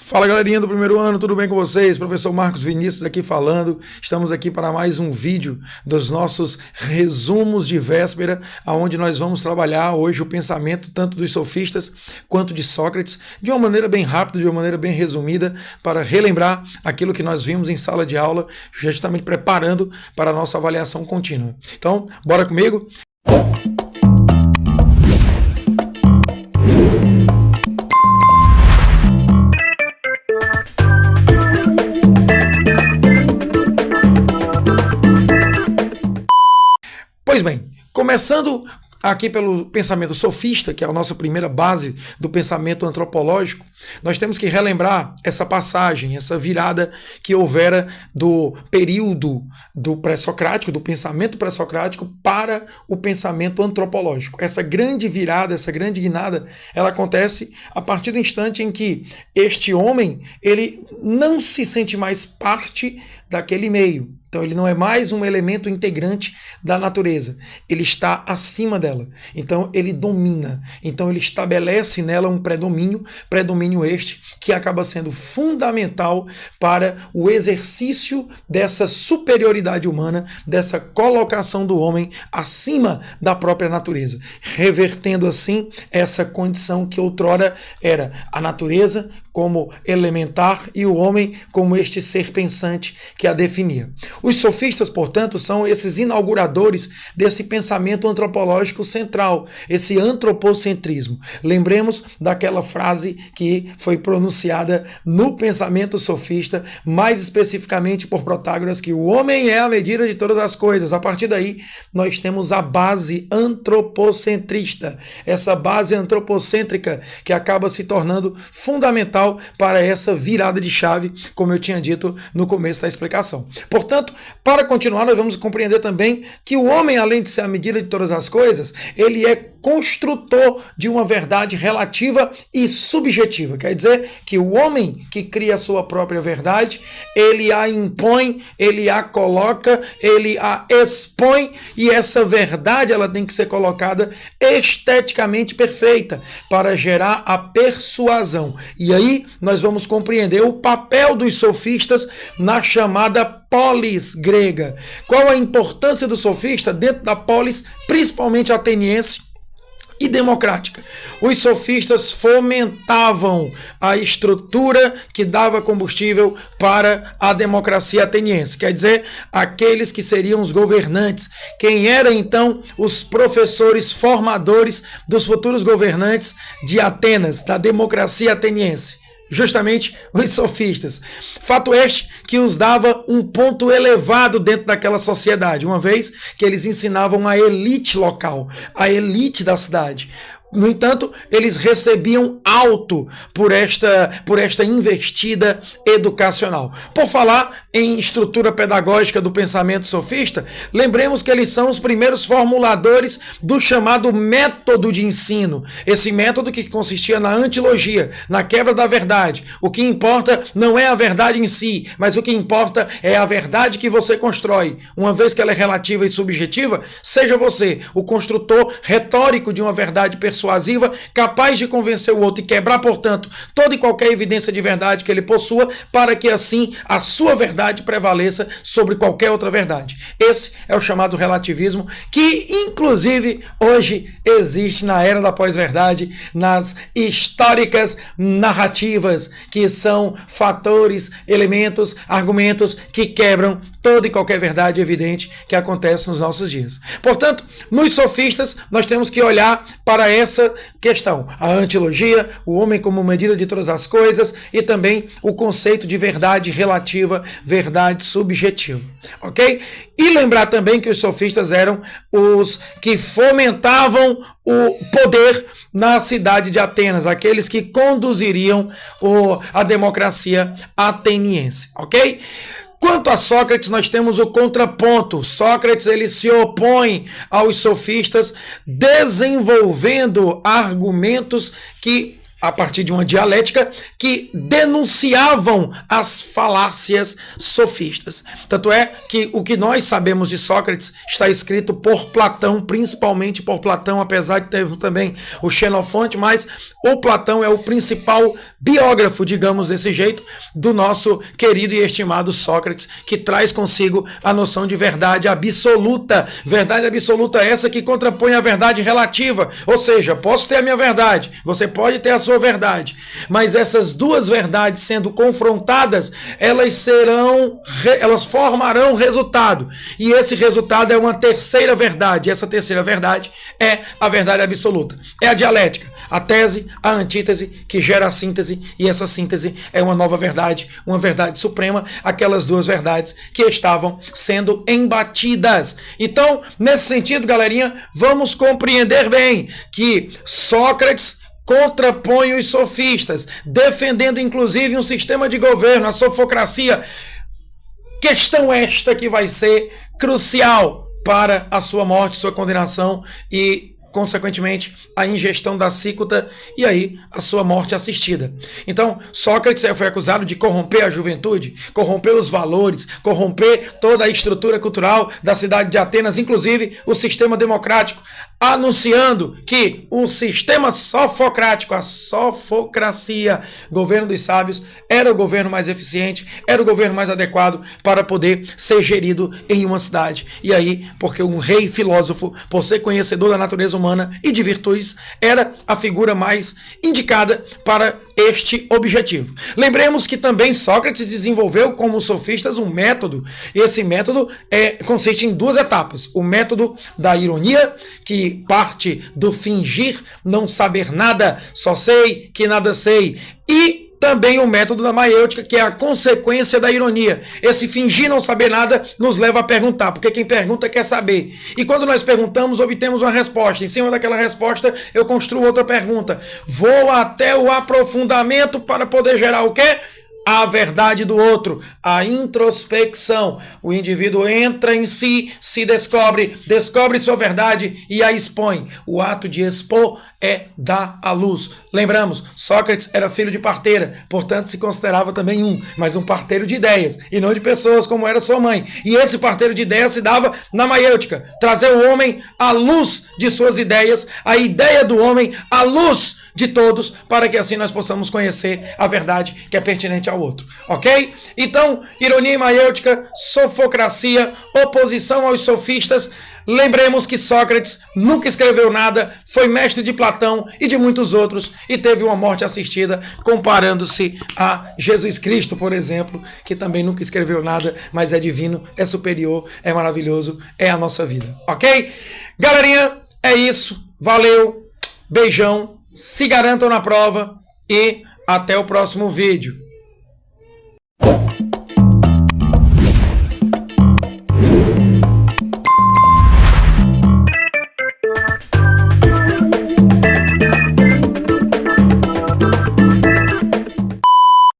Fala galerinha do primeiro ano, tudo bem com vocês? Professor Marcos Vinícius aqui falando. Estamos aqui para mais um vídeo dos nossos resumos de véspera, onde nós vamos trabalhar hoje o pensamento tanto dos sofistas quanto de Sócrates, de uma maneira bem rápida, de uma maneira bem resumida, para relembrar aquilo que nós vimos em sala de aula, justamente preparando para a nossa avaliação contínua. Então, bora comigo? Pois bem, começando aqui pelo pensamento sofista, que é a nossa primeira base do pensamento antropológico, nós temos que relembrar essa passagem, essa virada que houvera do período do pré-socrático, do pensamento pré-socrático para o pensamento antropológico. Essa grande virada, essa grande guinada, ela acontece a partir do instante em que este homem, ele não se sente mais parte daquele meio. Então ele não é mais um elemento integrante da natureza, ele está acima dela, então ele domina, então ele estabelece nela um predomínio este que acaba sendo fundamental para o exercício dessa superioridade humana, dessa colocação do homem acima da própria natureza, revertendo assim essa condição que outrora era a natureza como elementar e o homem como este ser pensante que a definia. Os sofistas, portanto, são esses inauguradores desse pensamento antropológico central, esse antropocentrismo. Lembremos daquela frase que foi pronunciada no pensamento sofista, mais especificamente por Protágoras, que o homem é a medida de todas as coisas. A partir daí, nós temos a base antropocentrista, essa base antropocêntrica que acaba se tornando fundamental para essa virada de chave, como eu tinha dito no começo da explicação. Portanto, para continuar, nós vamos compreender também que o homem, além de ser a medida de todas as coisas, ele é construtor de uma verdade relativa e subjetiva. Quer dizer que o homem que cria a sua própria verdade, ele a impõe, ele a coloca, ele a expõe, e essa verdade ela tem que ser colocada esteticamente perfeita para gerar a persuasão. E aí nós vamos compreender o papel dos sofistas na chamada polis grega. Qual a importância do sofista dentro da polis, principalmente ateniense e democrática? Os sofistas fomentavam a estrutura que dava combustível para a democracia ateniense, quer dizer, aqueles que seriam os governantes. Quem eram então os professores formadores dos futuros governantes de Atenas, da democracia ateniense? Justamente os sofistas. Fato este que os dava um ponto elevado dentro daquela sociedade, uma vez que eles ensinavam a elite local, a elite da cidade. No entanto, eles recebiam alto por esta investida educacional. Por falar em estrutura pedagógica do pensamento sofista, lembremos que eles são os primeiros formuladores do chamado método de ensino. Esse método que consistia na antilogia, na quebra da verdade. O que importa não é a verdade em si, mas o que importa é a verdade que você constrói. Uma vez que ela é relativa e subjetiva, seja você o construtor retórico de uma verdade persuasiva, capaz de convencer o outro e quebrar, portanto, toda e qualquer evidência de verdade que ele possua, para que assim a sua verdade prevaleça sobre qualquer outra verdade. Esse é o chamado relativismo, que inclusive hoje existe na era da pós-verdade, nas históricas narrativas, que são fatores, elementos, argumentos que quebram toda e qualquer verdade evidente que acontece nos nossos dias. Portanto, nos sofistas, nós temos que olhar para essa questão, a antilogia, o homem como medida de todas as coisas, e também o conceito de verdade relativa, verdade subjetiva, ok? E lembrar também que os sofistas eram os que fomentavam o poder na cidade de Atenas, aqueles que conduziriam a democracia ateniense, ok? Quanto a Sócrates, nós temos o contraponto. Sócrates, ele se opõe aos sofistas, desenvolvendo argumentos que a partir de uma dialética que denunciavam as falácias sofistas. Tanto é que o que nós sabemos de Sócrates está escrito por Platão, principalmente por Platão, apesar de ter também o Xenofonte, mas o Platão é o principal biógrafo, digamos desse jeito, do nosso querido e estimado Sócrates, que traz consigo a noção de verdade absoluta. Verdade absoluta essa que contrapõe a verdade relativa, ou seja, posso ter a minha verdade, você pode ter a sua verdade, mas essas duas verdades sendo confrontadas, elas formarão resultado, e esse resultado é uma terceira verdade. Essa terceira verdade é a verdade absoluta, é a dialética, a tese, a antítese que gera a síntese, e essa síntese é uma nova verdade, uma verdade suprema, aquelas duas verdades que estavam sendo embatidas. Então, nesse sentido, galerinha, vamos compreender bem que Sócrates contrapõe os sofistas, defendendo inclusive um sistema de governo, a sofocracia. Questão esta que vai ser crucial para a sua morte, sua condenação e, consequentemente, a ingestão da cícuta e aí a sua morte assistida. Então, Sócrates foi acusado de corromper a juventude, corromper os valores, corromper toda a estrutura cultural da cidade de Atenas, inclusive o sistema democrático, anunciando que o sistema sofocrático, a sofocracia, governo dos sábios, era o governo mais eficiente, era o governo mais adequado para poder ser gerido em uma cidade. E aí, porque um rei filósofo, por ser conhecedor da natureza humana e de virtudes, era a figura mais indicada para este objetivo. Lembremos que também Sócrates desenvolveu, como os sofistas, um método. Esse método consiste em duas etapas. O método da ironia, que parte do fingir não saber nada, só sei que nada sei, e também o método da maiêutica, que é a consequência da ironia. Esse fingir não saber nada nos leva a perguntar, porque quem pergunta quer saber. E quando nós perguntamos, obtemos uma resposta. Em cima daquela resposta, eu construo outra pergunta. Vou até o aprofundamento para poder gerar o quê? A verdade do outro, a introspecção. O indivíduo entra em si, se descobre sua verdade e a expõe. O ato de expor é dar à luz. Lembramos, Sócrates era filho de parteira, portanto se considerava também mas um parteiro de ideias, e não de pessoas como era sua mãe. E esse parteiro de ideias se dava na maiêutica, trazer o homem à luz de suas ideias, a ideia do homem à luz de todos, para que assim nós possamos conhecer a verdade que é pertinente ao outro. Ok? Então, ironia e maiêutica, sofocracia, oposição aos sofistas. Lembremos que Sócrates nunca escreveu nada, foi mestre de Platão e de muitos outros, e teve uma morte assistida, comparando-se a Jesus Cristo, por exemplo, que também nunca escreveu nada, mas é divino, é superior, é maravilhoso, é a nossa vida. Ok? Galerinha, é isso. Valeu, beijão, se garantam na prova e até o próximo vídeo.